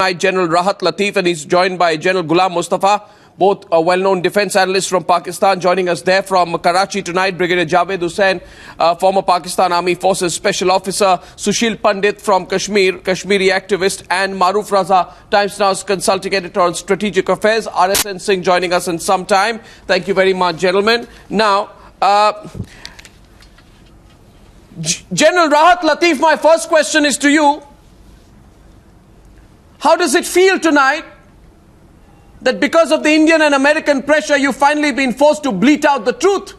tonight General Rahat Latif, and he's joined by Gen Ghulam Mustafa, both well-known defense analysts from Pakistan. Joining us there from Karachi tonight, Brigadier Javed Hussain, former Pakistan Army Forces Special Officer, Sushil Pandit from Kashmir, Kashmiri activist, and Maroof Raza, Times Now's consulting editor on strategic affairs. RSN Singh joining us in some time. Thank you very much, gentlemen. Now, General Rahat Latif, my first question is to you. How does it feel tonight that because of the Indian and American pressure, you've finally been forced to bleat out the truth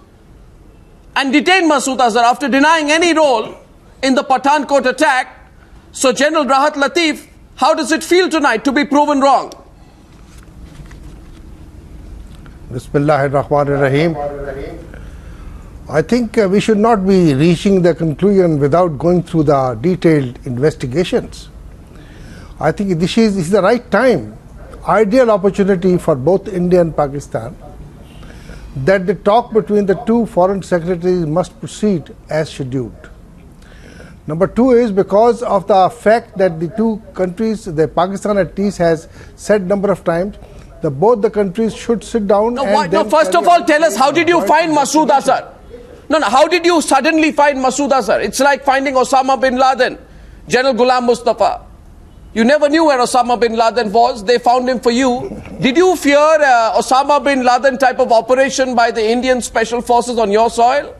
and detain Masood Azhar after denying any role in the Pathankot attack? So, General Rahat Latif, how does it feel tonight to be proven wrong? Bismillahirrahmanirrahim. I think we should not be reaching the conclusion without going through the detailed investigations. I think this is the right time, ideal opportunity for both India and Pakistan, that the talk between the two foreign secretaries must proceed as scheduled. Number two is because of the fact that the two countries, the Pakistan at least has said number of times that both the countries should sit down. No, first of all, tell us, how did you find Masood Azhar? No, how did you suddenly find Masood Azhar? It's like finding Osama bin Laden, Gen Ghulam Mustafa. You never knew where Osama bin Laden was. They found him for you. Did you fear Osama bin Laden type of operation by the Indian Special Forces on your soil?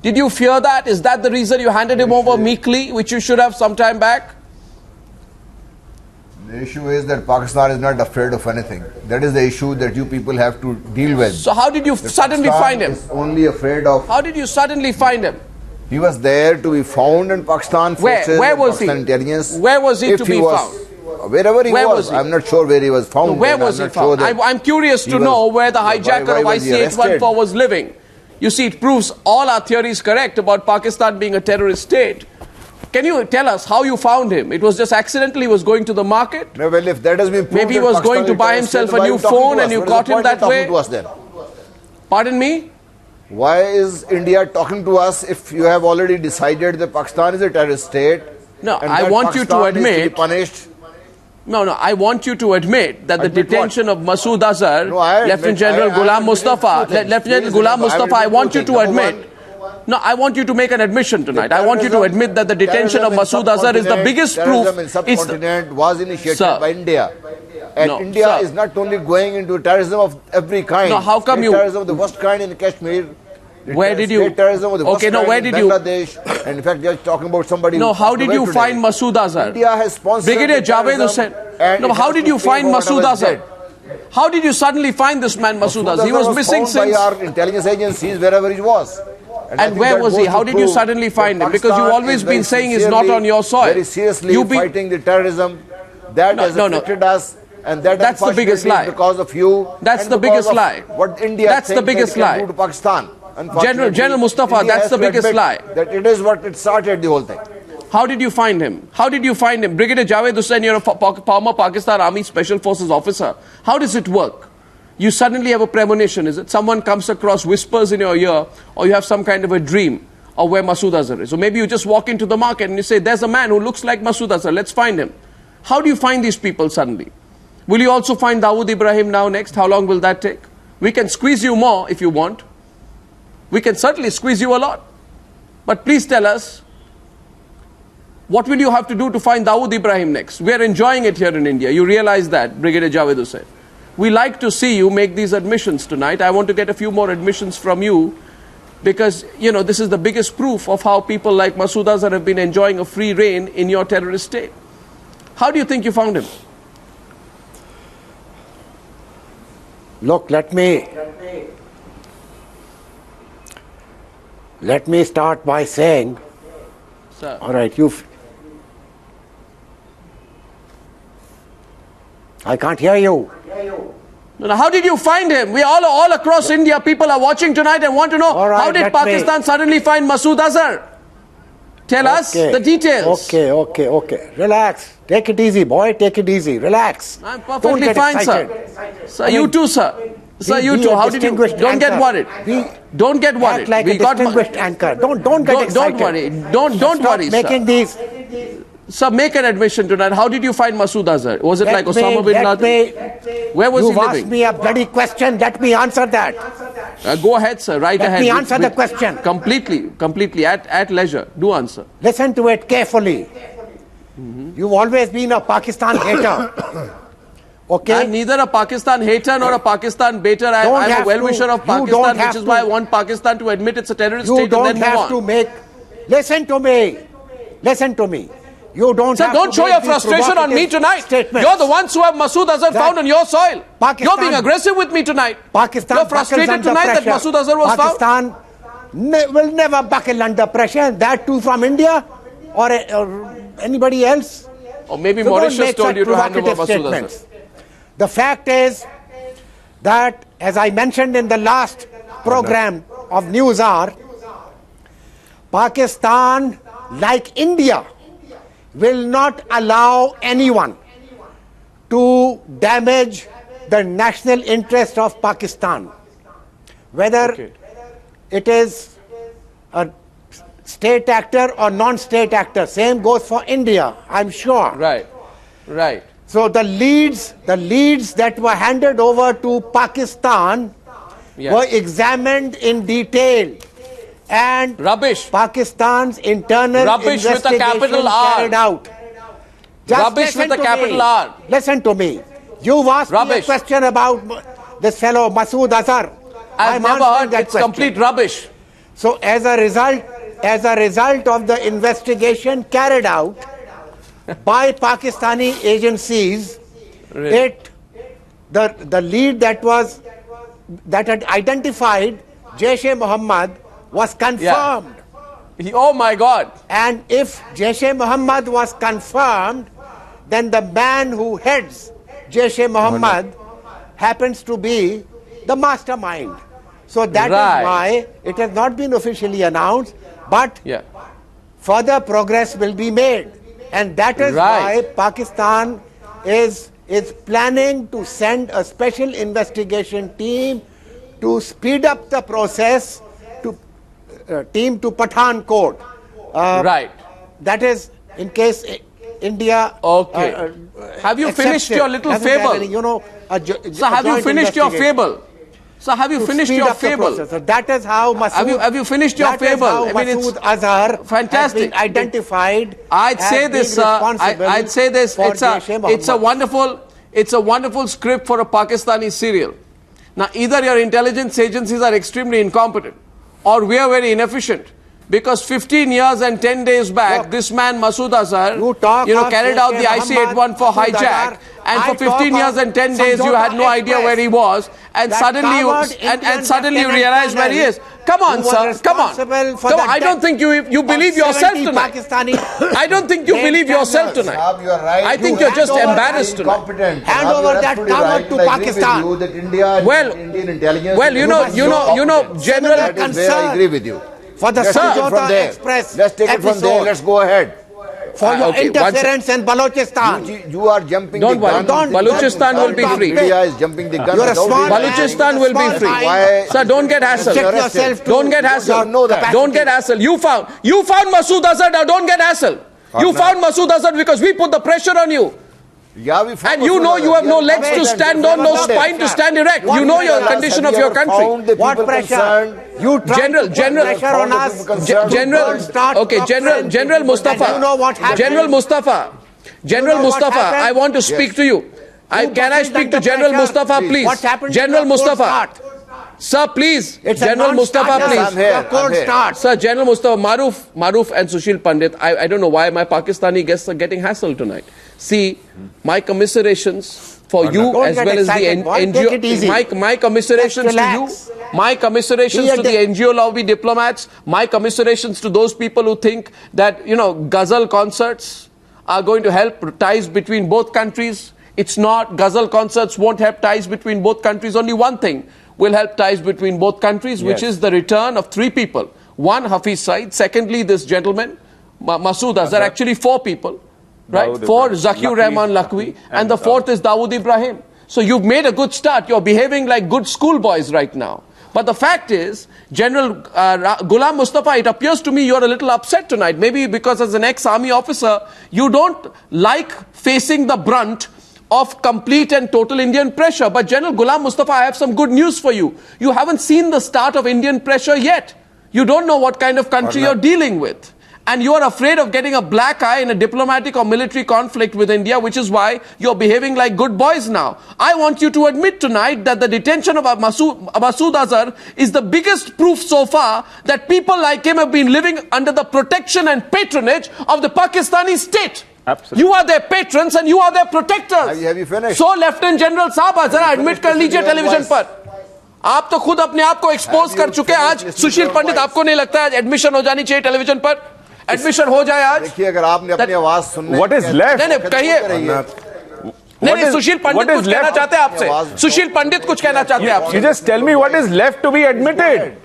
Did you fear that? Is that the reason you handed him over meekly, which you should have some time back? The issue is that Pakistan is not afraid of anything. That is the issue that you people have to deal with. So how did you suddenly find him? Is only afraid of... How did you suddenly find him? He was there to be found in Pakistan forces. Where was he? Intelligence. Where was he to be found? Wherever he was. I'm not sure where he was found. No, where was he found? I'm curious to know where the hijacker of IC-814 was living. You see, it proves all our theories correct about Pakistan being a terrorist state. Can you tell us how you found him? It was just accidentally he was going to the market? No, well, if that has been proved, maybe he was going to buy himself a new phone and you caught him that way? Pardon me? Why is India talking to us if you have already decided that Pakistan is a terrorist state? No, I want you to admit... No, I want you to admit that the detention of Masood Azhar, Lieutenant General Ghulam Mustafa, Lieutenant Ghulam Mustafa, I want you to admit... No, I want you to make an admission tonight. I want you to admit that the detention of Masood Azhar is the biggest proof. Terrorism in subcontinent was initiated by India. And India is not only going into terrorism of every kind. No, how come you... Terrorism of the worst kind in Kashmir. Where did you... Terrorism of the worst kind where did in Bangladesh. And in fact, they are talking about somebody... No, how did you find Masood Azhar? India has sponsored... Brigadier Javed Hussain. No, how did you find Masood Azhar? How did you suddenly find this man Masood Azhar? He was missing since... by our intelligence agencies wherever he was. And where was he? How did you suddenly find him? Because you've always been saying he's not on your soil. Very seriously fighting the terrorism that has affected us, and that's the biggest lie. Because of you. That's the biggest lie. What India that's the biggest lie. To Pakistan. General Mustafa, that's the biggest lie. That it is what it started the whole thing. How did you find him? How did you find him? Brigadier Javed Hussain, you're a former Pakistan Army Special Forces officer. How does it work? You suddenly have a premonition, is it? Someone comes across, whispers in your ear, or you have some kind of a dream of where Masood Azhar is. Or maybe you just walk into the market and you say, there's a man who looks like Masood Azhar, let's find him. How do you find these people suddenly? Will you also find Dawood Ibrahim now next? How long will that take? We can squeeze you more if you want. We can certainly squeeze you a lot. But please tell us, what will you have to do to find Dawood Ibrahim next? We are enjoying it here in India. You realize that, Brigadier Javed Hussain. We like to see you make these admissions tonight. I want to get a few more admissions from you because, you know, this is the biggest proof of how people like Masood Azhar have been enjoying a free reign in your terrorist state. How do you think you found him? Look, let me start by saying, Sir. All right, I can't hear you. No, how did you find him? We all across India, people are watching tonight and want to know, how did Pakistan suddenly find Masood Azhar? Tell us the details. Okay. Relax. Take it easy, boy. Take it easy. Relax. I'm perfectly fine, sir. Sir, you too, sir. Sir, you too. How did you... Don't get worried. Don't get worried. Act like a distinguished anchor. Don't get excited. Don't worry. Don't worry, making sir. Sir, make an admission tonight. How did you find Masood Azhar? Was it like Osama bin Laden? Where was he living? You asked me a bloody question. Let me answer that. Go ahead, sir. Right ahead. Let me answer the question. Completely. At leisure. Do answer. Listen to it carefully. You've always been a Pakistan hater. Okay? I'm neither a Pakistan hater nor a Pakistan baiter. I'm a well-wisher of Pakistan, which is why I want Pakistan to admit it's a terrorist state and then move on. You don't have to make... Listen to me. Listen to me. You don't Sir, don't show your frustration on me tonight. You're the ones who have Masood Azhar found on your soil. You're being aggressive with me tonight. Pakistan You're frustrated tonight that Masood Azhar was found. Pakistan will never buckle under pressure. That too from India or anybody else. Or maybe Mauritius told you to hand over Masood Azhar. The fact is that, as I mentioned in the last program of Newshour, Pakistan, like India, will not allow anyone to damage the national interest of Pakistan. Whether it is a state actor or non-state actor, same goes for India, I'm sure. Right. So the leads that were handed over to Pakistan were examined in detail, and Pakistan's internal investigation carried out. Rubbish with a capital R. Listen to me. You've asked me a question about this fellow Masood Azhar. I've never heard that. It's complete rubbish. So as a result of the investigation carried out by Pakistani agencies, the lead that had identified Jaish-e-Mohammed was confirmed. Oh my God. And if Jaish-e-Mohammed was confirmed, then the man who heads Jaish-e-Mohammed happens to be the mastermind. So that is why it has not been officially announced, but further progress will be made. And that is why Pakistan is planning to send a special investigation team to speed up the process to Pathankot. That is in case India... have you finished your little fable? So have you finished your fable? So have you finished your fable? So that is how Masood... Have you finished your fable? I mean, Masood Azhar fantastic. Has been identified. I'd say this. It's a wonderful script for a Pakistani serial. Now, either your intelligence agencies are extremely incompetent, or we are very inefficient. Because 15 years and 10 days back, this man Masood Azhar, carried out the IC-814 hijack, and for 15 years and 10 days you had no idea where he was, and suddenly you realize where he is. Come on, sir. Come on. I don't think you believe yourself tonight. I don't think you believe yourself tonight. I think you're just embarrassed tonight. Hand over that tower to Pakistan. Well, you know, General. I agree with you. For the Sujata Express let's take it from there. Let's go ahead. For your interference in Balochistan. You are jumping the gun. Balochistan will be free. India is jumping the gun. Balochistan will be free. Sir, don't get hassled. Don't get hassled. Don't get hassled. You found Masood Azhar. Now don't get hassled. You found Masood Azhar because we put the pressure on you. And you know you have no legs to stand on, no spine to stand erect. You know your condition of your country. What pressure? You General Mustafa. You know what happened? General Mustafa, I want to speak to you. Can I speak to General Mustafa, please? General Mustafa. Sir, please. General Mustafa, please. Sir, General Mustafa, Maroof and Sushil Pandit. I don't know why my Pakistani guests are getting hassled tonight. See, my commiserations for you as well as the NGO. My commiserations to you. My commiserations to the NGO lobby diplomats. My commiserations to those people who think that, ghazal concerts are going to help ties between both countries. It's not. Ghazal concerts won't help ties between both countries. Only one thing will help ties between both countries, which is the return of 3 people. One, Hafiz Saeed. Secondly, this gentleman, Masood Azhar. Actually, 4 people. Right? 4, Zakir Rahman Lakhvi. And the 4th is Dawood Ibrahim. So you've made a good start. You're behaving like good schoolboys right now. But the fact is, General Ghulam Mustafa, it appears to me you're a little upset tonight. Maybe because as an ex-army officer, you don't like facing the brunt of complete and total Indian pressure. But General Ghulam Mustafa, I have some good news for you. You haven't seen the start of Indian pressure yet. You don't know what kind of country you're dealing with. And you are afraid of getting a black eye in a diplomatic or military conflict with India, which is why you're behaving like good boys now. I want you to admit tonight that the detention of Masood Azhar is the biggest proof so far that people like him have been living under the protection and patronage of the Pakistani state. Absolutely. You are their patrons and you are their protectors. Have you finished? So Lieutenant General साहब जरा admit कर लीजिए television पर. आप तो खुद अपने आप को एक्सपोज कर चुके हैं आज. सुशील पंडित, आपको नहीं लगता है एडमिशन हो जानी चाहिए टेलीविजन पर? एडमिशन हो जाए आज. देखिए अगर आपने अपनी आवाज सुनने What is left? नहीं कहिए. नहीं सुशील पंडित कुछ कहना चाहते हैं आपसे. सुशील पंडित कुछ कहना चाहते हैं आपसे. You just tell me what is left to be admitted.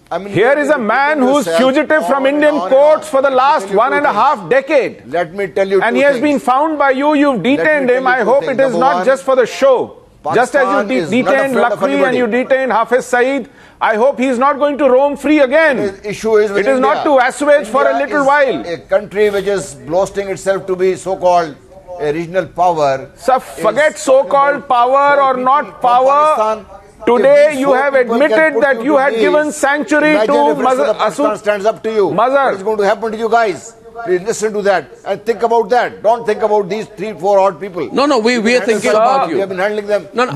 I mean, here is a man who's fugitive from Indian courts for the last 1.5 decades. Let me tell you. And he has been found by you. You've detained him. I hope it is not just for the show. Just as you detained Lakwi and you detained Hafiz Saeed, I hope he is not going to roam free again. The issue is it is not to assuage for a little while. A country which is boasting itself to be so-called a regional power. So forget so-called power or not power. Today you have admitted that you had given sanctuary to Masood. Stands up to you. What is going to happen to you guys? Please listen to that and think about that. Don't think about these 3-4 odd people. No, we are thinking about you. We have been handling them. No,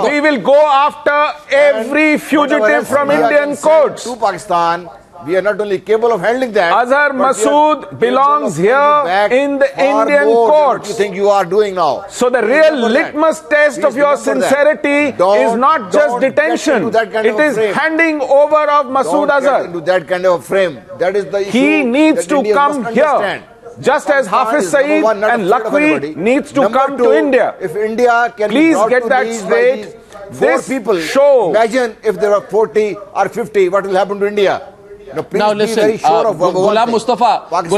we will go after every fugitive from Indian courts. To Pakistan, we are not only capable of handling that. Azhar Masood belongs here in the Indian courts. What you think you are doing now? So the real litmus test of your sincerity is not just detention. It is handing over of Masood Azhar. Into that kind of a frame. That is the issue. He needs to come here. Just as Hafiz Saeed and Lakwi needs to come to India. If India can please get that straight. This people show. Imagine if there are 40 or 50, what will happen to India? Now listen, Ghulam Mustafa, you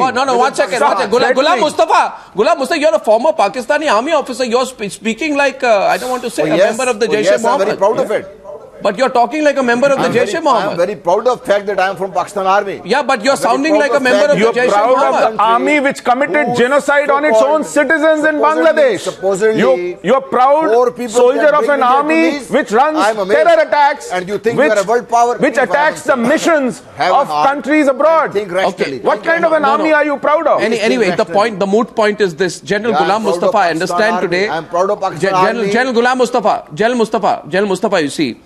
are no, one second. Ghulam Mustafa, you're a former Pakistani army officer. You're speaking like, I don't want to say, a member of the Jaish-e-Mohammed. I'm very proud of it. But you're talking like a member of the Jaish-e-Mohammed. I'm very proud of the fact that I'm from Pakistan Army. Yeah, but you're sounding like a member of the Jaish-e-Mohammed. You're proud of the army which committed genocide on its own citizens in Bangladesh. Supposedly, you're proud soldier of an army which runs terror attacks, and you think you are a world power, which attacks the missions of countries abroad. Okay, what kind of an army are you proud of? Anyway, the moot point is this. General Ghulam Mustafa, I understand today. I'm proud of Pakistan Army. General Ghulam Mustafa, you see.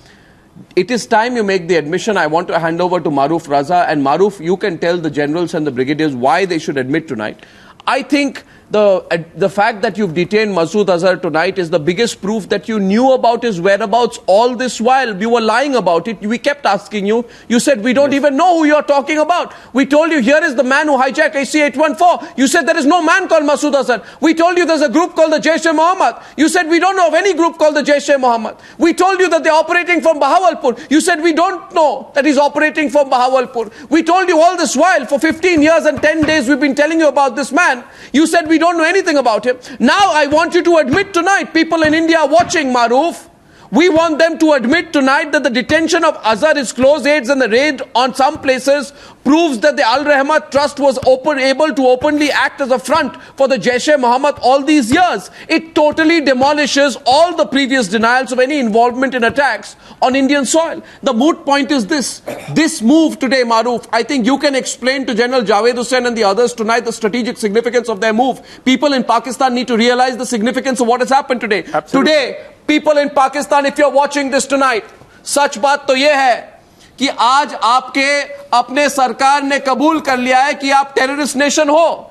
It is time you make the admission. I want to hand over to Maroof Raza. And Maroof, you can tell the generals and the brigadiers why they should admit tonight. I think the fact that you've detained Masood Azhar tonight is the biggest proof that you knew about his whereabouts all this while. You were lying about it. We kept asking you. You said, we don't even know who you're talking about. We told you, here is the man who hijacked AC-814. You said, there is no man called Masood Azhar. We told you there's a group called the Jaish-e-Mohammed. You said, we don't know of any group called the Jaish-e-Mohammed. We told you that they're operating from Bahawalpur. You said, we don't know that he's operating from Bahawalpur. We told you all this while, for 15 years and 10 days, we've been telling you about this man. You said, we don't know anything about him. Now I want you to admit tonight, people in India are watching, Maroof. We want them to admit tonight that the detention of Azhar, his close aides, and the raid on some places proves that the Al Rahmat Trust was able to openly act as a front for the Jaish-e-Mohammed all these years. It totally demolishes all the previous denials of any involvement in attacks on Indian soil. The moot point is this. This move today, Maroof, I think you can explain to General Javed Hussain and the others tonight the strategic significance of their move. People in Pakistan need to realize the significance of what has happened today. Absolutely. Today, people in Pakistan, if you're watching this tonight, सच बात तो ये है कि आज आपके अपने सरकार ने कबूल कर लिया है कि आप टेररिस्ट नेशन हो.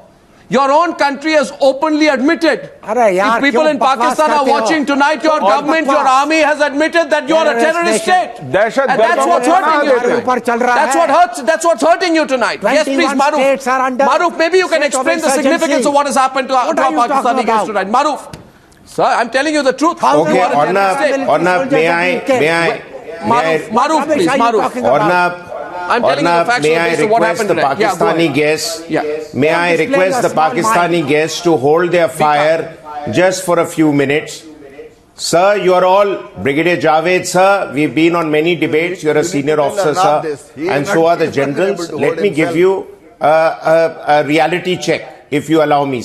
Your own country has openly admitted. If people in Pakistan are watching tonight, your government, your army has admitted that you are a terrorist state. And that's what's hurting you tonight. That's what's hurting you tonight. Yes, please, Maroof. Maroof, maybe you can explain the significance of what has happened to our Pakistani guys tonight. Maroof. Sir, I'm telling you the truth. Okay, Arnab, may I? Maroof, please, Maroof. I'm telling you the facts based on what happened the Pakistani guests. May I request the Pakistani guests to hold their fire just for a few minutes Sir, you are all, Brigadier Javed, sir, we've been on many debates. You're a senior officer, sir, and so are the generals. Let me give you a reality check, if you allow me.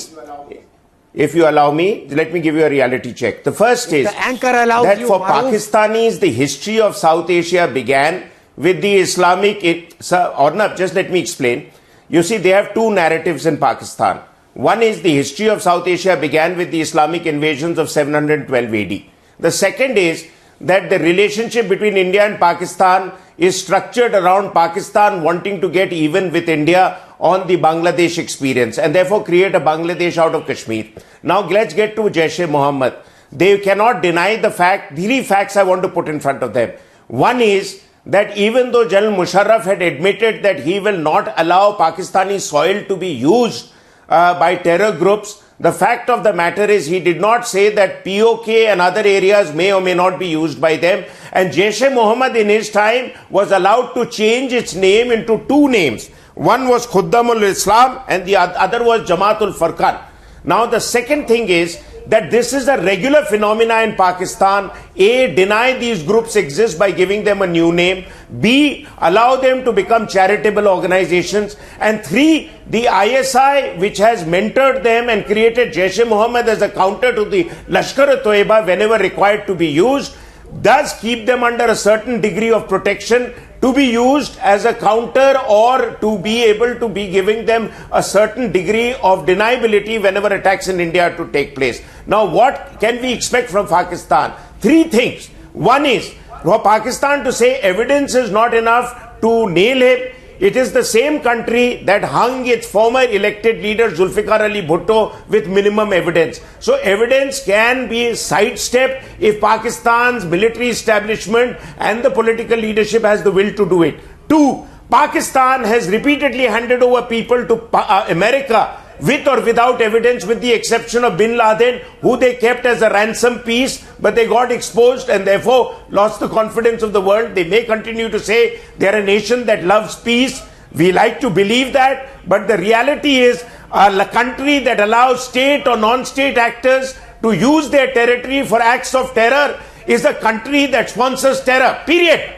If you allow me, let me give you a reality check. The first is that for Pakistanis, the history of South Asia began with the Islamic... Sir, Arnab, just let me explain. You see, they have two narratives in Pakistan. One is the history of South Asia began with the Islamic invasions of 712 AD. The second is that the relationship between India and Pakistan is structured around Pakistan wanting to get even with India on the Bangladesh experience and therefore create a Bangladesh out of Kashmir. Now let's get to Jaish-e-Mohammed. They cannot deny the fact, 3 facts I want to put in front of them. One is that even though General Musharraf had admitted that he will not allow Pakistani soil to be used by terror groups, the fact of the matter is he did not say that POK and other areas may or may not be used by them. And Jaish-e-Mohammed in his time was allowed to change its name into 2 names. One was Khuddamul Islam and the other was Jamaatul Furqan. Now the second thing is that this is a regular phenomena in Pakistan. A, deny these groups exist by giving them a new name. B, allow them to become charitable organizations. And 3, the ISI, which has mentored them and created Jaish-e-Mohammed as a counter to the Lashkar-e-Toiba whenever required to be used, does keep them under a certain degree of protection to be used as a counter or to be able to be giving them a certain degree of deniability whenever attacks in India are to take place. Now, what can we expect from Pakistan? 3 things. One is for Pakistan to say evidence is not enough to nail him. It is the same country that hung its former elected leader Zulfikar Ali Bhutto with minimum evidence. So evidence can be sidestepped if Pakistan's military establishment and the political leadership has the will to do it. 2, Pakistan has repeatedly handed over people to America with or without evidence, with the exception of Bin Laden, who they kept as a ransom piece, but they got exposed and therefore lost the confidence of the world. They may continue to say they're a nation that loves peace. We like to believe that, but the reality is a country that allows state or non-state actors to use their territory for acts of terror is a country that sponsors terror, period.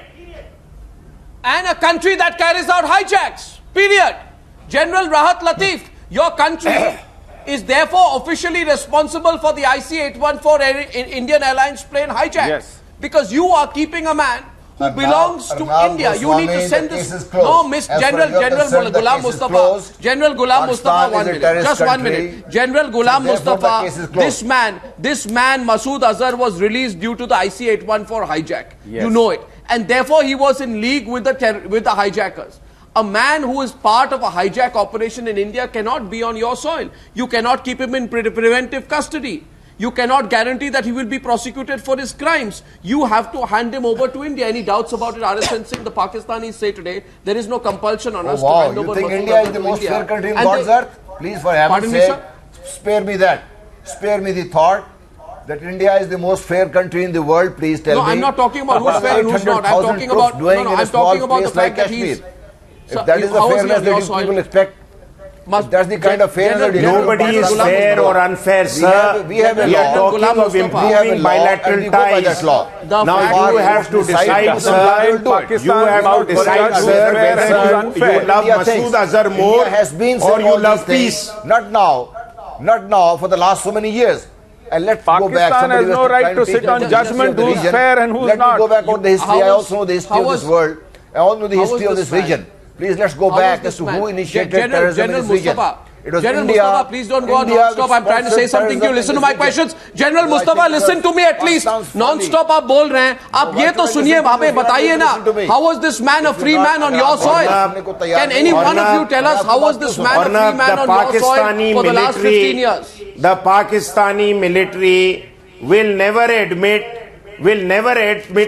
And a country that carries out hijacks, period. General Rahat Latif, your country is therefore officially responsible for the IC-814 Indian Airlines plane hijack. Yes. Because you are keeping a man who belongs to India. You need to send this. No, General Ghulam Mustafa. General Ghulam Mustafa, 1 minute. Just 1 minute. General Ghulam Mustafa, this man Masood Azhar was released due to the IC-814 hijack. Yes. You know it. And therefore he was in league with the hijackers. A man who is part of a hijack operation in India cannot be on your soil. You cannot keep him in preventive custody. You cannot guarantee that he will be prosecuted for his crimes. You have to hand him over to India. Any doubts about it? RSN Singh, the Pakistanis say today, there is no compulsion on us to hand over. You think India is the most fair country in God's earth? Please, for heaven's sake, spare me that. Spare me the thought that India is the most fair country in the world. Please tell me. No, I'm not talking about who's fair and who's not. I'm talking about, I'm talking about the fact that he's... If that is the fairness that people expect, that's the kind of fairness that nobody is fair or unfair, sir. We have a law. We are talking of improving bilateral ties. Now you have to decide, sir. You have to decide, sir, whether you love Masood Azhar more or you love peace. Not now, for the last so many years. And let's go back. Pakistan has no right to sit on judgment who's fair and who's not. Let me go back on the history. I also know the history of this world. I also know the history of this region. Please, let's go back as to who initiated terrorism in this region. It was General India. Mustafa, please don't go on non-stop. I'm trying to say something to you. Listen to my questions. General Mustafa, listen to me at least. Non-stop आप बोल रहे हैं. आप ये तो सुनिए, वहाँ पे बताइए ना. How was this man a free man on your soil? Can any one of you tell us how was this man a free man on your soil for the last 15 years? The Pakistani military will never admit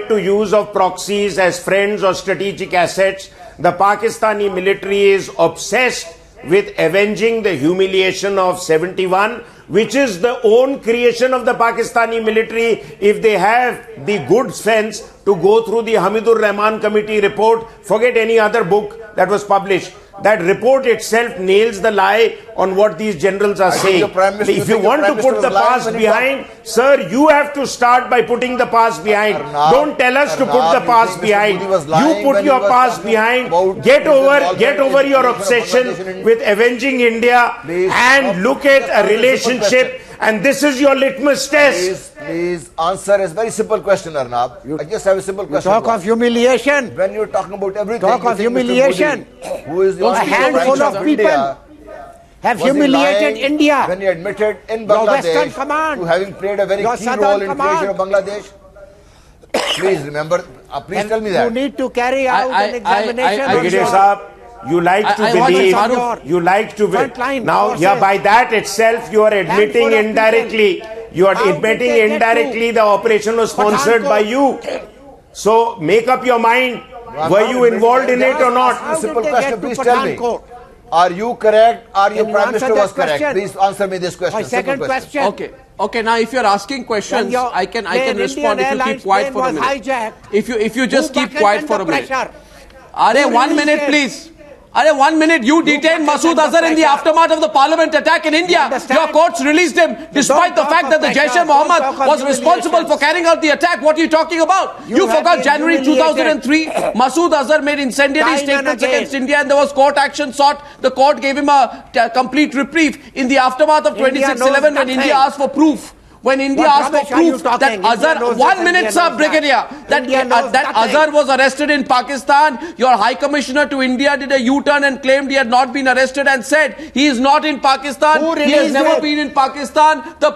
to use of proxies as friends or strategic assets. The Pakistani military is obsessed with avenging the humiliation of 71, which is the own creation of the Pakistani military. If they have the good sense to go through the Hamidur Rahman committee report, forget any other book that was published. That report itself nails the lie on what these generals are saying. If you want to put the past behind, sir, you have to start by putting the past behind. Don't tell us to put the past behind. You put your past behind. Get over your obsession with avenging India and look at a relationship. And this is your litmus test. Please answer a very simple question, Arnab. I just have a simple question. Talk of humiliation. When you're talking about everything, talk of humiliation. Who is a handful of people have humiliated India. When he admitted in Bangladesh to having played a very key role in creation of Bangladesh. Please remember. Please tell me that. You need to carry out an examination. You like to believe, you like to believe. Now, by that itself, you are admitting indirectly. You are admitting indirectly the operation was sponsored by you. So, make up your mind. Were you involved in it or not? Simple question, please tell me. Are you correct? Are your Prime Minister was correct? Please answer me this question. My second question. Okay, now if you're asking questions, I can respond if you keep quiet for a minute. If you just keep quiet for a minute. Are 1 minute, please. 1 minute, you detained Masood Azhar in the aftermath of the parliament attack in India. Your courts released him despite the fact that the Jaish-e-Mohammed was responsible for carrying out the attack. What are you talking about? You forgot January 2003. Masood Azhar made incendiary statements against India and there was court action sought. The court gave him a complete reprieve in the aftermath of 26/11 when India asked for proof. When India asked for proof that Azhar, 1 minute, sir, Brigadier, that Azhar was arrested in Pakistan, your High Commissioner to India did a U-turn and claimed he had not been arrested and said he is not in Pakistan, he has never been in Pakistan, the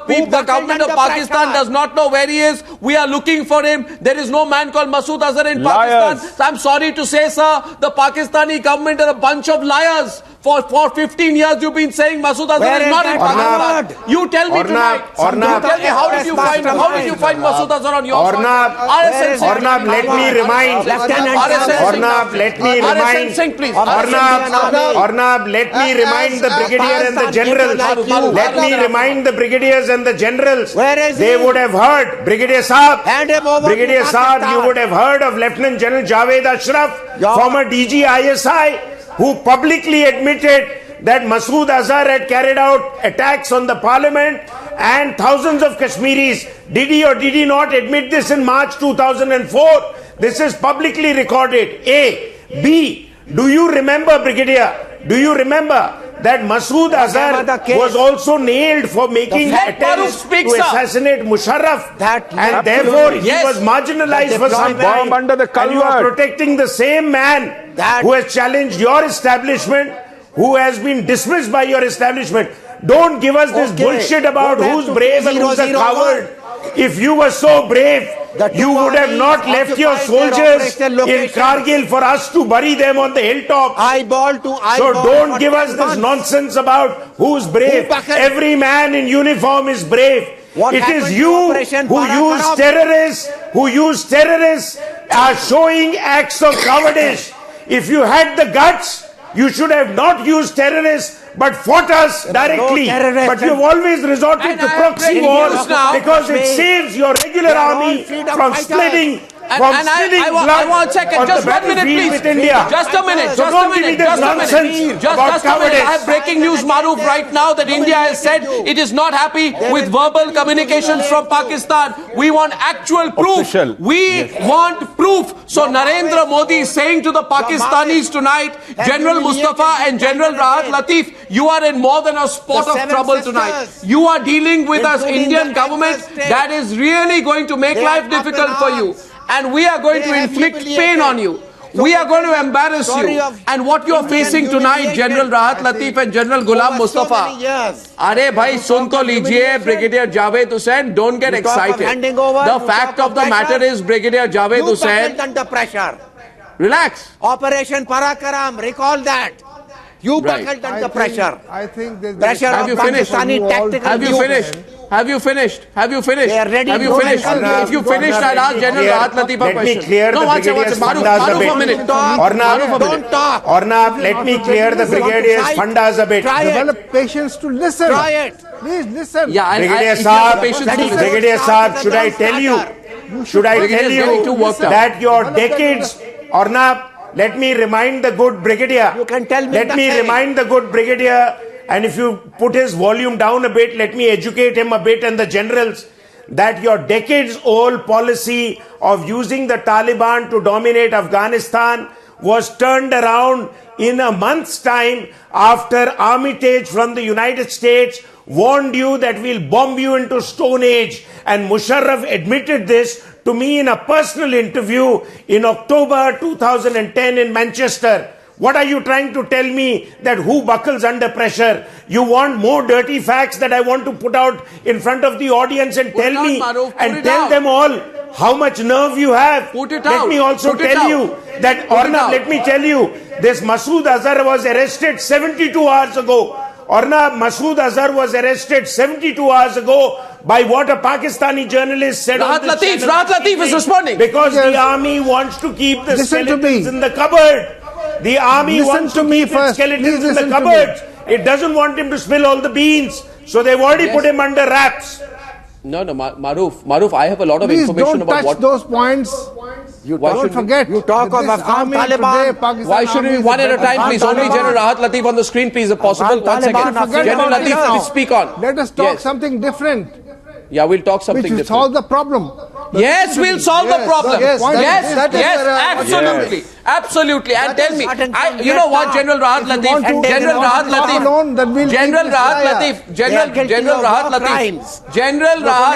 government of Pakistan does not know where he is, we are looking for him, there is no man called Masood Azhar in Pakistan. So I'm sorry to say, sir, the Pakistani government are a bunch of liars. For 15 years you've been saying Masood Azhar is not in Pakistan. You tell me tonight. Tell me, how did you find Masood Azhar on your side? Ornab, let me remind. Ornab, let me remind. Ornab, let me remind the brigadier and the generals. Let me remind the brigadiers and the generals. They would have heard, Brigadier Saab, you would have heard of Lieutenant General Javed Ashraf, former DG ISI, who publicly admitted that Masood Azhar had carried out attacks on the parliament and thousands of Kashmiris. Did he or did he not admit this in March 2004? This is publicly recorded. A. B. Do you remember, Brigadier? Do you remember that Masood Azhar was also nailed for making attempts to assassinate Musharraf, and therefore he was marginalized for some time, and you are protecting the same man who has challenged your establishment, who has been dismissed by your establishment. Don't give us this bullshit about who's brave and who's a coward. If you were so brave, you would have not left your soldiers in Kargil for us to bury them on the hilltop. So don't give us this nonsense about who's brave. Every man in uniform is brave. It is you who use terrorists are showing acts of cowardice. If you had the guts, you should have not used terrorists but fought us directly. But you have always resorted to proxy wars because it saves your regular army from splitting. I want to check it. Just 1 minute, please. Just a minute. So don't give me this nonsense about cowardice. I have breaking news, Maroof, right now that India has said it is not happy with verbal communications from Pakistan. We want actual proof. We want proof. So Narendra Modi is saying to the Pakistanis tonight, General Mustafa and General Rahat, Latif, you are in more than a spot of trouble tonight. You are dealing with us Indian government that is really going to make life difficult for you. And we are going to inflict pain on you. We are going to embarrass you. And what you are facing tonight, General Rahat Latif and General Ghulam Mustafa. Are bhai, sun to lijiye, Brigadier Javed Hussain, don't get excited. The fact of the matter is, Brigadier Javed Hussain. Under pressure. Relax. Operation Parakaram, recall that. You buckled under pressure. I think pressure have you finished? Have you finished? Have you finished? Have you finished? They are ready. Have you finished? If you finished, I'll ask General Rahat Latif a question. Let me clear the brigadier's Maroof a minute. Don't talk. Ornab, let me clear the brigadier's fundas a bit. Develop patience to listen. Try it. Please listen. Yeah, Brigadier Saab, should I tell you that your decades, Ornab, let me remind the good brigadier. You can tell me Let me remind the good brigadier, and if you put his volume down a bit, let me educate him a bit and the generals, that your decades-old policy of using the Taliban to dominate Afghanistan was turned around in a month's time after Armitage from the United States warned you that we'll bomb you into Stone Age. And Musharraf admitted this to me in a personal interview in October 2010 in Manchester. What are you trying to tell me, that who buckles under pressure? You want more dirty facts that I want to put out in front of the audience and tell me and tell them all how much nerve you have. Put it Let out. me also tell you that, Arnab, let me tell you, this Masood Azhar was arrested 72 hours ago. Arnab, Masood Azhar was arrested 72 hours ago by what a Pakistani journalist said on this channel. Rahat Latif is responding. Because the army wants to keep the skeletons in the cupboard. The army wants to keep its skeletons in the cupboard. It doesn't want him to spill all the beans. So they've already put him under wraps. No, Maroof, I have a lot of information about what... Please don't touch those points. Don't forget. You talk of Afghan Taliban. Why should we one at a time, please? Only General Rahat Latif on the screen, please, if possible. 1 second. General Latif, please speak on. Let us talk something different. Yeah, we'll talk something different. Which will solve the problem. Yes, we'll solve the problem. Yes, absolutely. Yes. Absolutely. And tell me, you know what, General Rahat Latif, General Rahat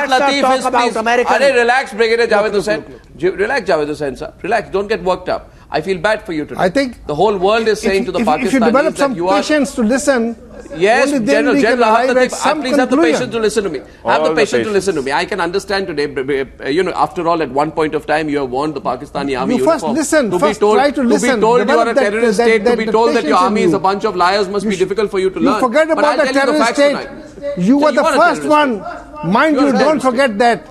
Latif is, please, relax, Brigadier Javed Hussain. Relax, Javed Hussain, sir. Relax, don't get worked up. I feel bad for you today. I think the whole world is saying to the Pakistanis, if you develop some patience to listen, yes, General Rahat Latif, please have the patience to listen to me. Have the patience to listen to me. I can understand today, after all, at one point of time, you have warned the Pakistani army first listen, first try to listen. To be told you are a terrorist state, to be told that your army is a bunch of liars must be difficult for you to learn. You forget about the terrorist state. You were the first one. Mind you, don't forget that.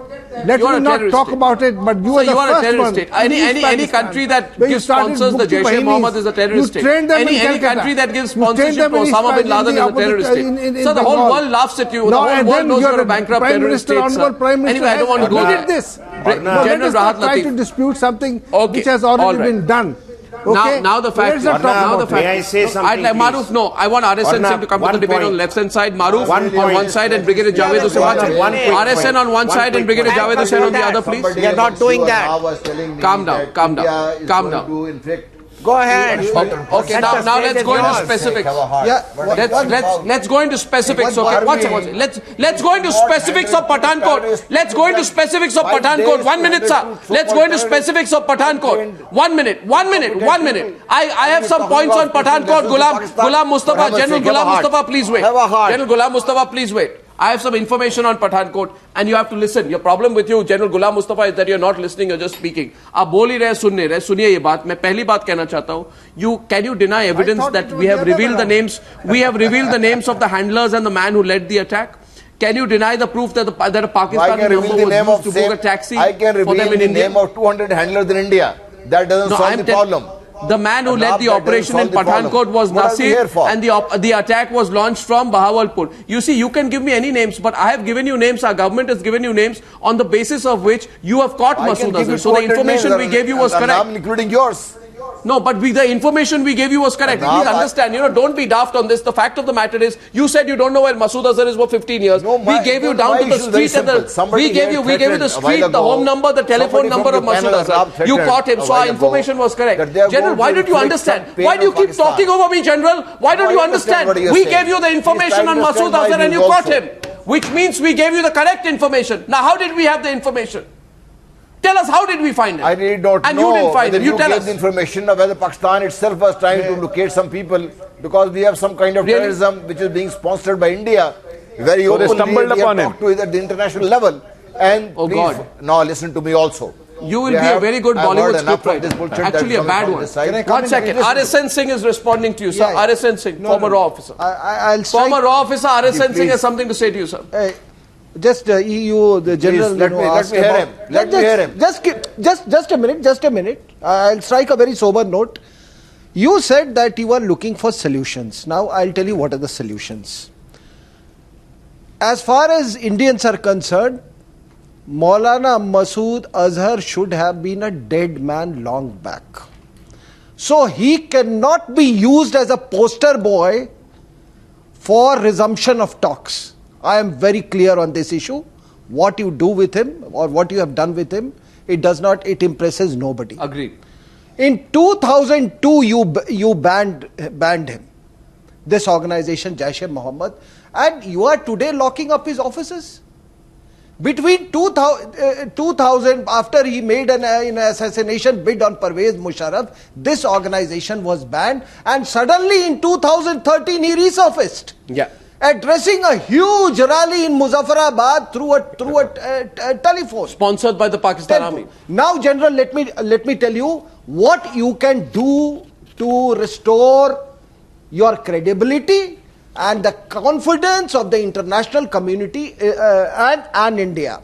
Let me not talk about it, but you are the first one. Any country that gives sponsors the Jaish-e-Mohammed is a terrorist state. Any country that gives sponsorship to Osama bin Laden is a terrorist state. So the whole world laughs at you. The whole world knows you're a bankrupt terrorist state. Anyway, I don't want to go there. General Rahat Latif, try to dispute something which has already been done. Okay. Now the fact. May I say something? Maroof, no. I want RSN Singh to come to the debate on the left-hand side. Maroof on one side and Brigadier Javed Hussain. RSN on one side and Brigadier Javed Hussain on the other, please. We are not doing that. Calm down. Go ahead. Okay, now let's go into specifics. Let's go into specifics. Okay, let's go into specifics of Pathankot. Let's go into specifics of Pathankot. 1 minute, sir. Let's go into specifics of Pathankot. 1 minute. I have some points on Pathankot. Ghulam Mustafa, General Ghulam Mustafa, please wait. General Ghulam Mustafa, please wait. I have some information on Pathankot and you have to listen. Your problem with you, General Ghulam Mustafa, is that you're not listening, you're just speaking. आप बोल ही रहे सुनिए ये बात. मैं पहली बात कहना चाहता हूँ. Can you deny evidence that we have revealed the names? We have revealed the names of the handlers and the man who led the attack. Can you deny the proof that a Pakistani number was used to book a taxi? I can reveal the name of 200 handlers in India. That doesn't solve the problem. The man who led the operation in Pathankot was Nasir, and the attack was launched from Bahawalpur. You see, you can give me any names, but I have given you names, our government has given you names on the basis of which you have caught Masood Azhar. So the information we gave you was correct. Including yours. No, but the information we gave you was correct. Please understand, don't be daft on this. The fact of the matter is, you said you don't know where Masood Azhar is for 15 years. No, we gave you down to the street we gave you the street, the home number, the telephone number of Masood Azhar. You caught him, so our information was correct. General, why don't you understand? Why do you keep talking over me, General? Why don't you understand? We gave you the information on Masood Azhar and you caught him. Which means we gave you the correct information. Now, how did we have the information? Tell us, how did we find him? I really don't know. And you didn't find him. You tell us. The information of whether Pakistan itself was trying to locate some people, because we have some kind of terrorism which is being sponsored by India. Very openly, they stumbled upon him. To it at the international level. And please, now listen to me also. You will be a very good Bollywood scriptwriter. Actually, a bad one. 1 second. RSN Singh is responding to you, sir. RSN Singh, former RAW officer. Former RAW officer, RSN Singh has something to say to you, sir. Just EU, the general. Let me hear him. Let me hear him. Just a minute. I'll strike a very sober note. You said that you are looking for solutions. Now I'll tell you what are the solutions. As far as Indians are concerned, Maulana Masood Azhar should have been a dead man long back. So he cannot be used as a poster boy for resumption of talks. I am very clear on this issue. What you do with him or what you have done with him, it impresses nobody. Agreed. In 2002, you banned him, this organization, Jaish-e-Mohammed, and you are today locking up his offices. Between 2000, after he made an assassination bid on Pervez Musharraf, this organization was banned, and suddenly in 2013 he resurfaced. Yeah. Addressing a huge rally in Muzaffarabad through a telephone. Sponsored by the Pakistan Army. Now, General, let me tell you what you can do to restore your credibility and the confidence of the international community and India.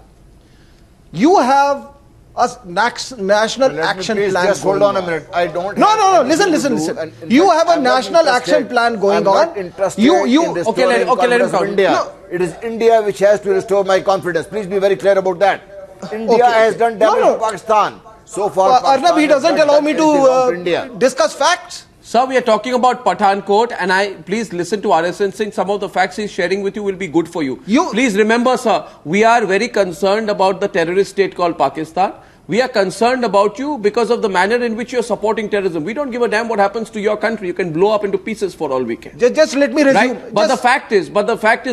You have a national action plan. Just hold on a minute. I don't. No. Listen. You have a national action plan going on. I'm not interested in restoring confidence of India. No. It is India which has to restore my confidence. Please be very clear about that. India has done damage to Pakistan. So far, Arnab, he doesn't allow me to discuss facts. Sir, we are talking about Pathankot, and please listen to RSN Singh. Some of the facts he's sharing with you will be good for you. Please remember, sir, we are very concerned about the terrorist state called Pakistan. We are concerned about you because of the manner in which you are supporting terrorism. We don't give a damn what happens to your country. You can blow up into pieces for all we care. Just let me resume. Right? But the fact is,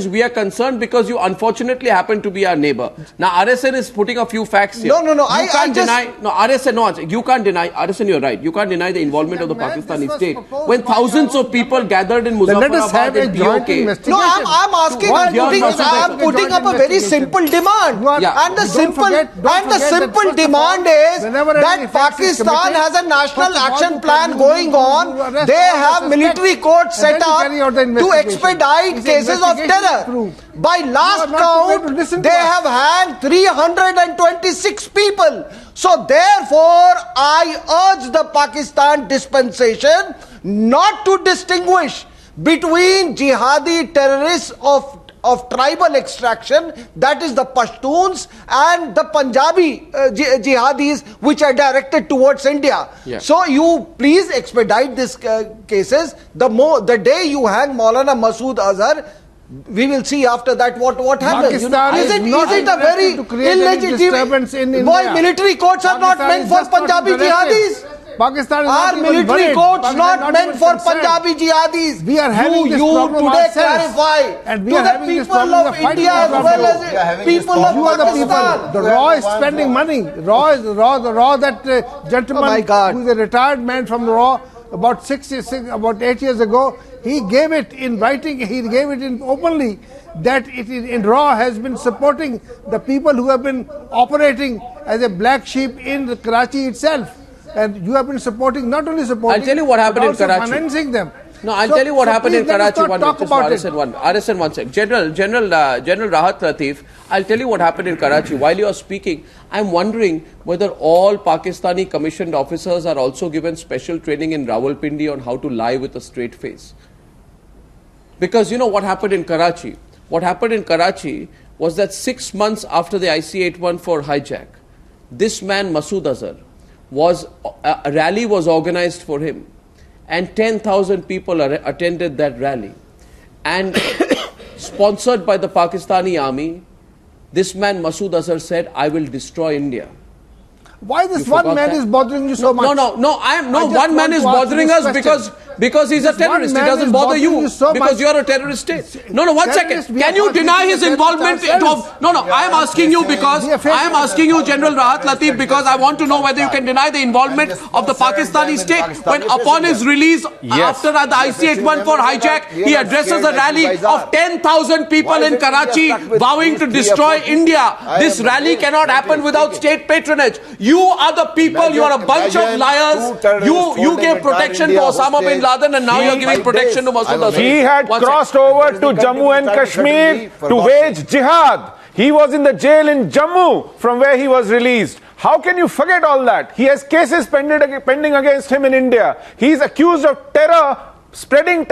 we are concerned because you unfortunately happen to be our neighbor. Now, RSN is putting a few facts here. No. RSN, you can't deny. RSN, you're right. You can't deny the involvement of the Pakistani state. When thousands of people gathered in Muzaffarabad and POK. No, I'm putting up a very simple demand. And the simple demand is that Pakistan has a national action plan going on. They have military courts set up to expedite cases of terror. By last count, they have hanged 326 people. So therefore, I urge the Pakistan dispensation not to distinguish between jihadi terrorists of tribal extraction, that is the Pashtuns, and the Punjabi jihadis which are directed towards India. Yeah. So you please expedite these cases. The day you hang Maulana Masood Azhar, we will see after that what happens. Is it a very illegitimate? Why military courts are not meant for Punjabi jihadis? Pakistan is Are military courts not meant for Punjabi jihadis? We are having this problem today ourselves. Clarify and we to are the having this people problem of India as well as people of You are the Pakistan. people. The RAW is spending money. The RAW, that gentleman who is a retired man from the RAW, about 8 years ago, he gave it in writing, he gave it in openly, that in RAW has been supporting the people who have been operating as a black sheep in Karachi itself. And you have been supporting, not only supporting, I'll tell you what happened in Karachi. Financing them. No, I'll tell you what happened in Karachi. RSN one sec. General Rahat Latif, I'll tell you what happened in Karachi. While you are speaking, I'm wondering whether all Pakistani commissioned officers are also given special training in Rawalpindi on how to lie with a straight face. Because you know what happened in Karachi? What happened in Karachi was that 6 months after the IC-814 hijack, this man Masood Azhar, a rally was organized for him, and 10,000 people attended that rally, and sponsored by the Pakistani army, this man Masood Azhar said, I will destroy India. Why this one man is bothering you so much? One man is bothering us because he's a terrorist. It doesn't bother you because you're a terrorist state. No, one second. Can you deny his involvement? I am asking you General Rahat Latif, because I want to know whether you can deny the involvement of the Pakistani state when upon his release after the IC-814 hijack, he addresses a rally of 10,000 people in Karachi vowing to destroy India. This rally cannot happen without state patronage. You are the people, you are a bunch of liars. You gave protection to Osama bin Laden and now you are giving protection to Masood Azhar. He had crossed over to Jammu and Kashmir to wage jihad. He was in the jail in Jammu from where he was released. How can you forget all that? He has cases pending against him in India. He is accused of spreading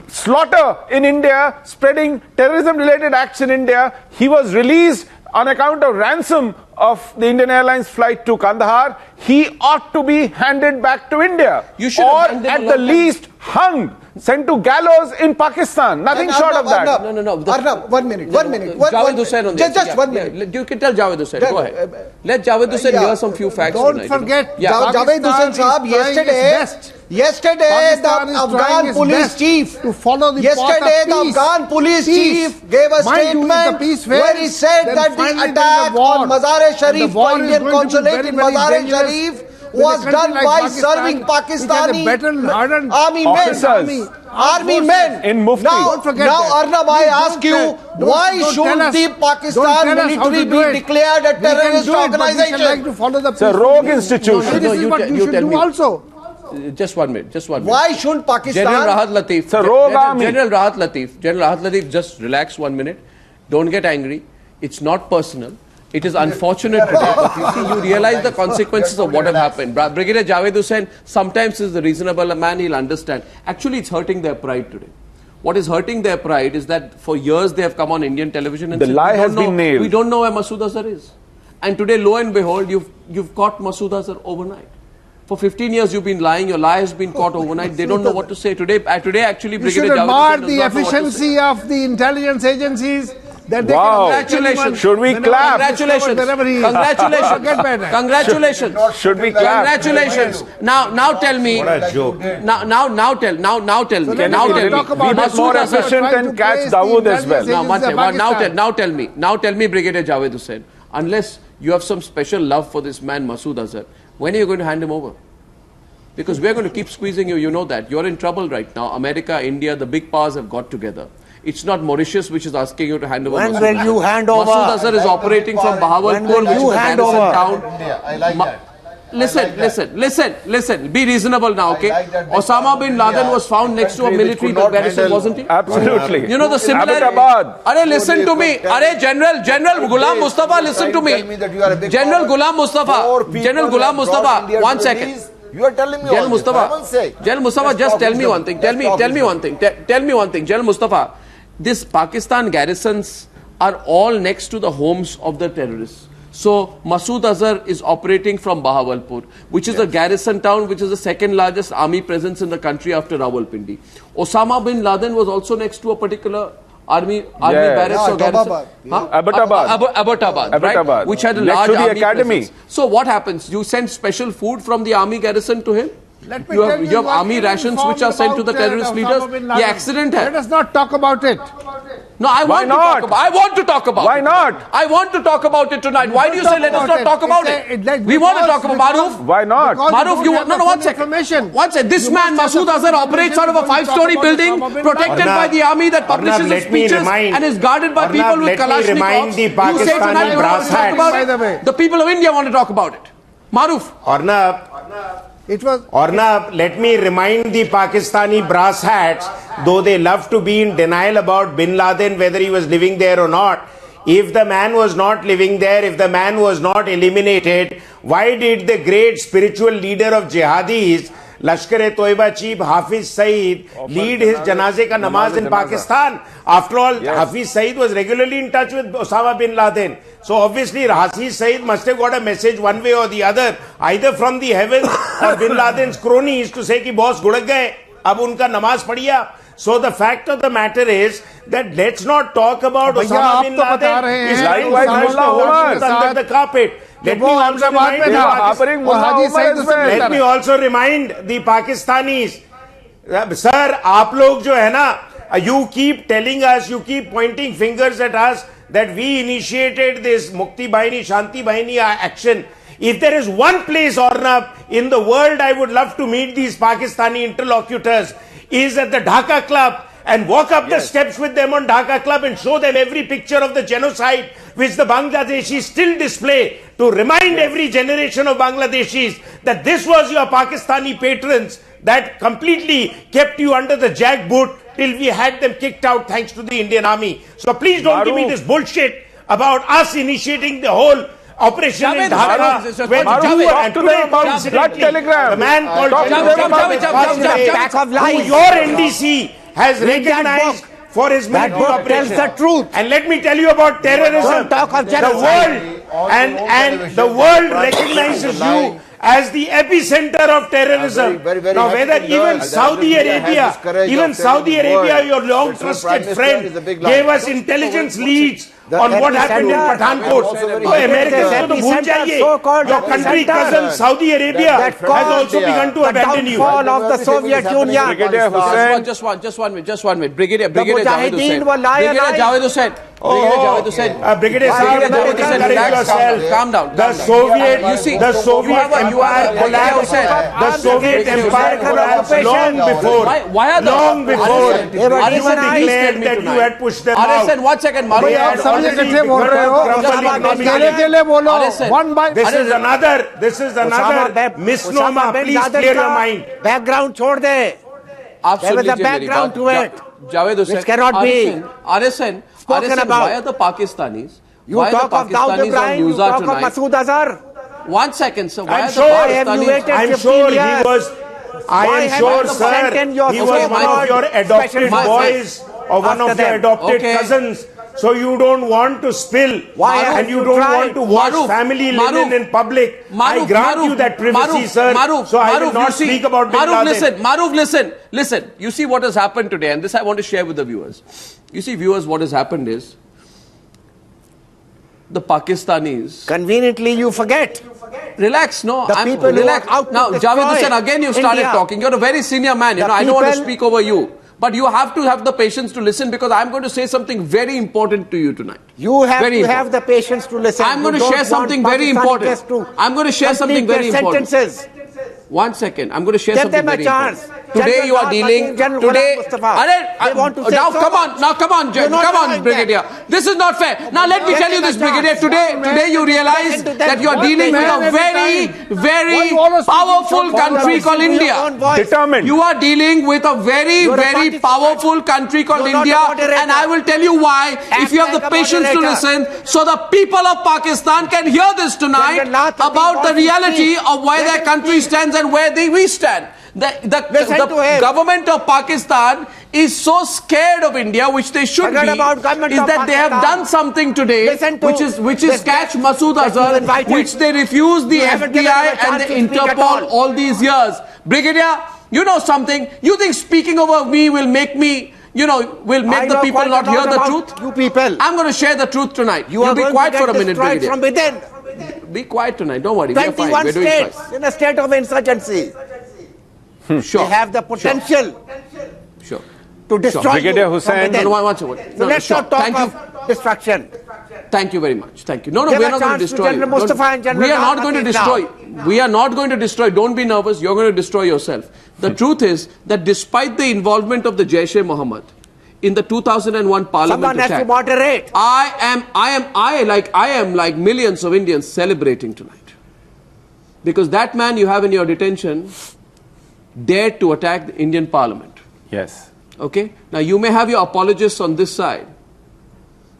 slaughter in India, spreading terrorism-related acts in India. He was released on account of ransom of the Indian Airlines flight to Kandahar, he ought to be handed back to India. You should or have at the least hung, sent to gallows in Pakistan. Nothing short of that. No. Arnab, 1 minute. Javed Hussain on this. Just 1 minute. Yeah, you can tell Javed Hussain. Go ahead. Let Javed Hussain hear some few facts. Don't forget, Javed Hussain Saab, yesterday the Afghan police chief to follow the yesterday the Afghan police chief gave a statement where he said that the attack on Mazar-e-Sharif, the Indian consulate in Mazar-e-Sharif, was done by serving Pakistani army men. In Mufti. Now Arnab, I ask you, why should the Pakistan military be declared a terrorist organization? It's a rogue institution. This is what you should do also. Just 1 minute. Why shouldn't Pakistan? General Rahat Latif. It's a rogue army. General Rahat Latif, just relax 1 minute. Don't get angry. It's not personal. It is unfortunate today, but you realize the consequences of what have happened. Brigadier Javed Hussain sometimes is the reasonable man, he'll understand. Actually, it's hurting their pride today. What is hurting their pride is that for years they have come on Indian television and the lie has been nailed. We don't know where Masood Azhar is. And today, lo and behold, you've caught Masood Azhar overnight. For 15 years you've been lying, your lie has been caught overnight. They don't know what to say. Today actually, Brigadier Javed Hussain the efficiency of the intelligence agencies. Congratulations. Should we clap? Congratulations. Should we clap? Congratulations. Now tell me. What a joke. Now tell me. Be more efficient and catch Dawood as well. Now tell me, Brigadier Javed Hussain, unless you have some special love for this man Masood Azhar, when are you going to hand him over? Because we're going to keep squeezing you, you know that. You're in trouble right now. America, India, the big powers have got together. It's not Mauritius which is asking you to hand over. When will you hand over? Masood Azhar is operating from Bahawalpur, which is a garrison town. I like that. Listen. Be reasonable now, okay? Osama bin Laden was found next to a military garrison, wasn't he? Absolutely. You know the similarity. Arey, listen to me. Arey, General Ghulam Mustafa, listen to me. General Ghulam Mustafa, 1 second. You are telling me General Mustafa, just tell me one thing. Tell me one thing. General Mustafa, these Pakistan garrisons are all next to the homes of the terrorists. So Masood Azhar is operating from Bahawalpur, which is a garrison town, which is the second largest army presence in the country after Rawalpindi. Osama bin Laden was also next to a particular army barracks or garrison. Abbottabad, right? Which had a large army presence. So what happens? You send special food from the army garrison to him? You have army rations which are sent to the terrorist leaders. The accident hai. Let us not talk about it. No, I want to talk about it. Why not? I want to talk about it tonight. Why do you say let us not talk about it? We want to talk about Maroof. Why not? Maroof, you want... No, 1 second. 1 second. This man, Masood Azhar, operates out of a 5-story building protected by the army that publishes his speeches and is guarded by people with Kalashnikovs. You say tonight you want to talk about it. The people of India want to talk about it. Maroof. Arnab, let me remind the Pakistani brass hats, though they love to be in denial about Bin Laden, whether he was living there or not. If the man was not living there, if the man was not eliminated, why did the great spiritual leader of jihadis, Lashkar-e-Toiba chief Hafiz Saeed, lead his janaze ka namaz in Pakistan? After all, Hafiz Saeed was regularly in touch with Osama bin Laden. So obviously Hafiz Saeed must have got a message one way or the other, either from the heavens or bin Laden's cronies to say ki boss gudak gaye, ab unka namaz padhiya. So the fact of the matter is that let's not talk about Osama bin Laden. It's likewise under the carpet. Let me also remind the Pakistanis, sir, aap log jo hai na, you keep telling us, you keep pointing fingers at us that we initiated this Mukti Bahini, Shanti Bahini action. If there is one place, Arnab, in the world I would love to meet these Pakistani interlocutors, is at the Dhaka Club and walk up the steps with them on Dhaka Club and show them every picture of the genocide which the Bangladeshis still display to remind every generation of Bangladeshis that this was your Pakistani patrons that completely kept you under the jackboot till we had them kicked out thanks to the Indian army. So please don't give me this bullshit about us initiating the whole operation in Dhaka. The man called your NDC has recognized for his military operation. Tells the truth. And let me tell you about terrorism. Don't talk of genocide. and the world recognizes you as the epicenter of terrorism. Now, whether even Saudi Arabia, your long trusted friend, gave us intelligence leads on what happened in Pathankot. So Americans को तो भूल जाइए. Your country cousin Saudi Arabia has also begun to abandon you. The downfall of the Soviet Union. Brigadier Hussain. Just one minute. Brigadier Javed Hussain. Brigadier Javed Hussain. Brigadier Javed Hussain, relax yourself. Calm down. The Soviet Empire collapsed. The Soviet Empire collapsed long before. Long before you declared that you had pushed them out. RSN, 1 second. This is another misnomer. Please clear your mind. Background छोड़ दे. There was a background to it. Javed Hussain, which cannot be RSN, spoken about. Why are the Pakistanis? You talk of Dawood Ibrahim, you talk of Masood Azhar. 1 second, sir. I'm sure he was one of your adopted boys or one of your adopted cousins. So you don't want to spill and you don't want to wash family linen in public. I grant you that privacy, sir. So I will not speak about Bin Laden. Maroof, listen. You see what has happened today, and this I want to share with the viewers. You see, viewers, what has happened is the Pakistanis. Conveniently, you forget. Relax, no. People relax. Now, Javed Hussain, again you started talking. You're a very senior man. I don't want to speak over you. But you have to have the patience to listen, because I'm going to say something very important to you tonight. You have to have the patience to listen. I'm going to share something very important. I'm going to share something very important. Sentences. 1 second. I'm going to share something very important. Today you are dealing. Gen Ghulam Mustafa. Now come on, Brigadier. This is not fair. Now let me tell you this, Brigadier. Today you realize that you are dealing with a very powerful country called India. Determined. You are dealing with a very powerful country called India, and I will tell you why. If you have the patience to listen, so the people of Pakistan can hear this tonight about the reality of where their country stands and where we stand. The government of Pakistan is so scared of India, which they should be, is that they have done something today, which is catch Masood Azhar, which they refused the FBI and the Interpol all these years. Brigadier, you know something? You think speaking over me will make me, will make the people not hear the truth? You people. I'm going to share the truth tonight. You be quiet for a minute, Brigadier. From within. Be quiet tonight. Don't worry. 21 We're states in a state of insurgency. Sure. They have the potential to destroy Brigadier Hussain. So let's not talk of destruction. Thank you very much. Thank you. No, we are not going to destroy. We are not going to destroy. We are not going to destroy. Don't be nervous. You're going to destroy yourself. The truth is that despite the involvement of the Jaish-e-Mohammed in the 2001 Parliament attack, has to moderate. I am like millions of Indians celebrating tonight, because that man you have in your detention dared to attack the Indian Parliament. Yes. Okay? Now you may have your apologists on this side,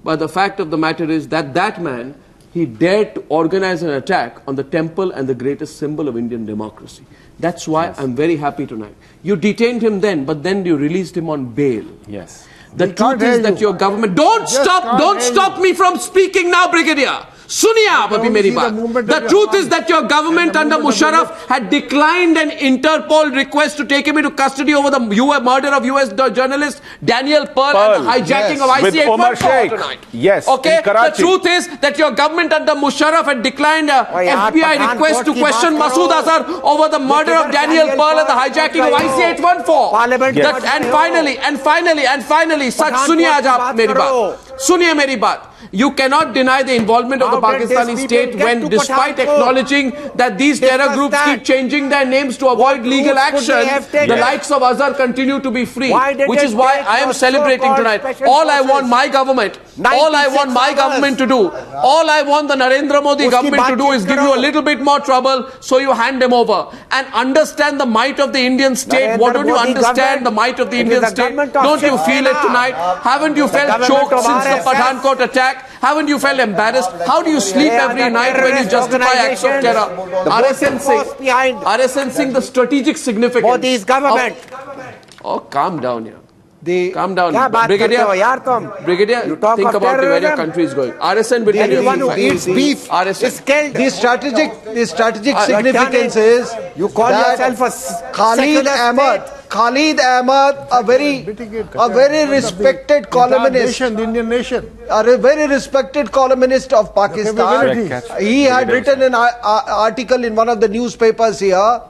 but the fact of the matter is that that man, he dared to organize an attack on the temple and the greatest symbol of Indian democracy. That's why I'm very happy tonight. You detained him then, but then you released him on bail. Yes. The truth is that your government... Don't stop me from speaking now, Brigadier. Suniye aap abhi meri baat. The truth is that your government under Musharraf had declined an Interpol request to take him into custody over the murder of US journalist Daniel Pearl and the hijacking of IC-814 tonight. Yes, okay? The truth is that your government under Musharraf had declined a FBI request to question Masood Azhar over the murder of Daniel Pearl and the hijacking of IC-814. Yes. And finally, such suniye meri baat. You cannot deny the involvement of the Pakistani state when, despite acknowledging that these terror groups keep changing their names to avoid legal action, the likes of Azhar continue to be free. Which is why I am celebrating tonight. All I want my government to do, all I want the Narendra Modi government to do is give you a little bit more trouble so you hand them over. And understand the might of the Indian state. What don't you understand the might of the Indian state? Don't you feel it tonight? Haven't you felt choked since the Pathankot attack? Haven't you felt embarrassed? How do you sleep every night when you justify acts of terror? RSN Singh, the strategic significance. Modi's government. Oh, calm down here. Calm down. क्या बात करते हो यार तुम? Brigadier, You talk think of about where your terrorism. country is going. RSN will tell you. Anyone who eats beef RSN. is killed. The strategic significance is You call that yourself a secular state. Khalid Ahmad, a very respected columnist, The Indian nation. a very respected columnist of Pakistan. He had written an article in one of the newspapers here,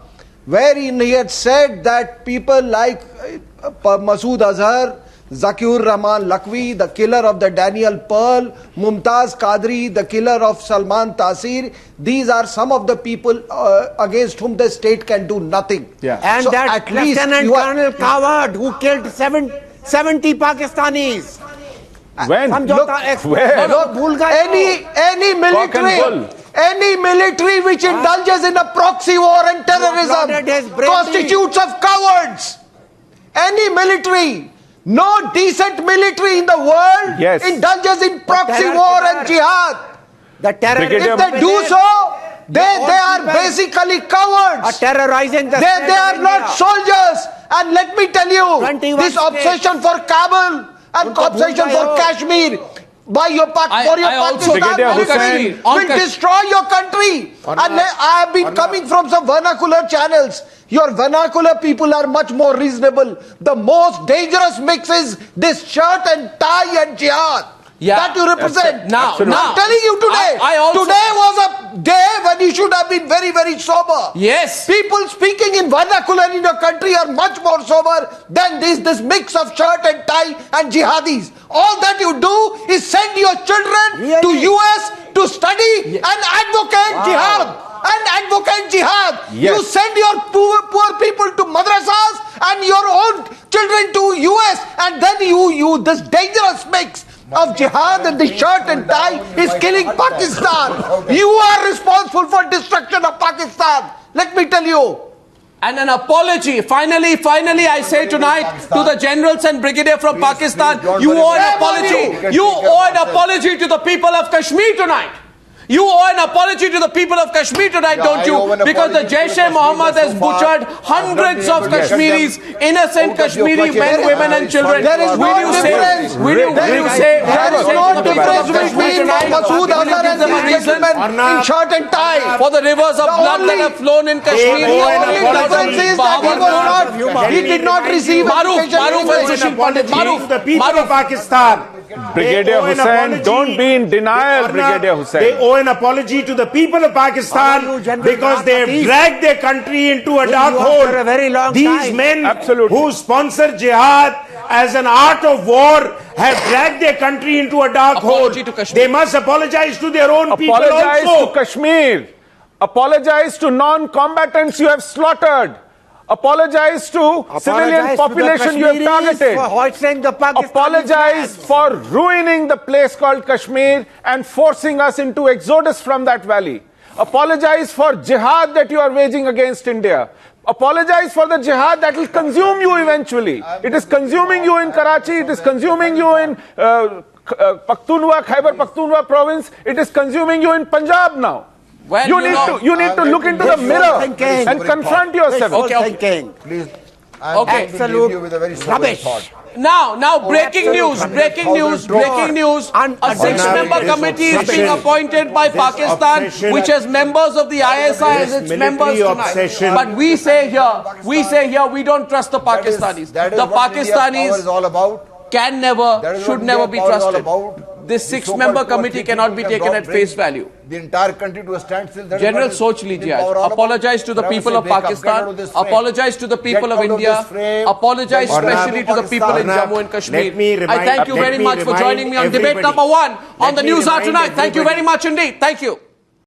wherein he had said that people like Masood Azhar, Zakir Rahman Lakwi, the killer of the Daniel Pearl, Mumtaz Qadri, the killer of Salman Taseer, these are some of the people against whom the state can do nothing. Yeah. And So that at least Lieutenant you are- Colonel Coward who killed 70 Pakistanis. When? समझौता x where? लोग भूल गए Any military which indulges in a proxy war and terrorism applauded his bravery. constitutes of cowards. Any military, no decent military in the world Yes. indulges in proxy terror war killer. and jihad. The terrorists Brigadier- If they do so, they are basically are cowards. terrorizing the They state are of not India. soldiers. And let me tell you, 21 this obsession for Kabul and उनको भूल obsession गए for हो। Kashmir by your for your I also- Pakistan Brigadier military Hussain. will destroy your country. And I have been coming from some vernacular channels. Your vernacular people are much more reasonable. The most dangerous mix is this shirt and tie and jihad. Yeah. That you represent. Now, Absolutely. now. I'm telling you today. I also- Today was a day when you should have been very, very sober. Yes. People speaking in vernacular in your country are much more sober than this mix of shirt and tie and jihadis. All that you do is send your children to US to study and advocate jihad. And advocate jihad. Yes. You send your poor people to madrasas and your own children to US, and then you this dangerous mix of jihad and the shirt and tie is killing Pakistan. You are responsible for destruction of Pakistan. Let me tell you. And an apology. Finally, I say tonight to the generals and brigadier from Pakistan, you owe an apology. You owe an apology to the people of Kashmir tonight. You owe an apology to the people of Kashmir tonight, don't you? Because the Jaish-e-Mohammed has butchered hundreds of Kashmiris, innocent Kashmiri men, women and children. There is no difference. Will you say There is no difference between Masood Azhar and these gentlemen in shirt and tie. for the rivers of blood that have flown in Kashmir? The only difference is that he did not receive education Maroof and anyway. Sushil Pandit. To the people of Pakistan. Brigadier They owe an Hussain, apology. don't be in denial, Brigadier Hussain. They owe an apology to the people of Pakistan How are you, General because they have Latif? dragged their country into a dark you hole. after a very long These time. men Absolutely. who sponsor jihad as an art of war have dragged their country into a dark Apology hole. to Kashmir. They must apologize to their own people Apologize also. to Kashmir. Apologize to non-combatants you have slaughtered. Apologize to civilian population you have targeted. For hoisting the Pakistani Apologize flag. for ruining the place called Kashmir and forcing us into exodus from that valley. Apologize for jihad that you are waging against India. Apologize for the jihad that will consume you eventually. It is consuming you in Karachi. It is consuming you in Pakhtunkhwa, Khyber Pakhtunkhwa province. It is consuming you in Punjab now. Well, You need to look into the mirror thinking. and confront yourself. Okay. Thinking. Please, I Okay. am going to leave Absolute you with a very sobering rubbish. thought. Now, breaking news. A 6-member committee is being appointed by Pakistan, obsession- which has members of the ISI as its This members military tonight. obsession- But we say here, we don't trust the Pakistanis. That is The what India's power is Pakistanis all about. can That never, is should what never India's be power is all trusted. about. This The 6-member so-called committee people cannot be can taken at bring face value. The entire country to a standstill. That is General what is Soch Indian lijiye power aaj. all about. Apologize to the But I would people say of wake up, get out Pakistan. of this frame. Apologize to the people Get of out of India. this frame. Apologize Get out of especially to the people in Pakistan. Jammu and Kashmir. Let me I remind- thank you let very me much for remind joining me on debate everybody. number 1 on Let the me Newshour remind tonight. Thank you very everybody. much indeed. Thank you.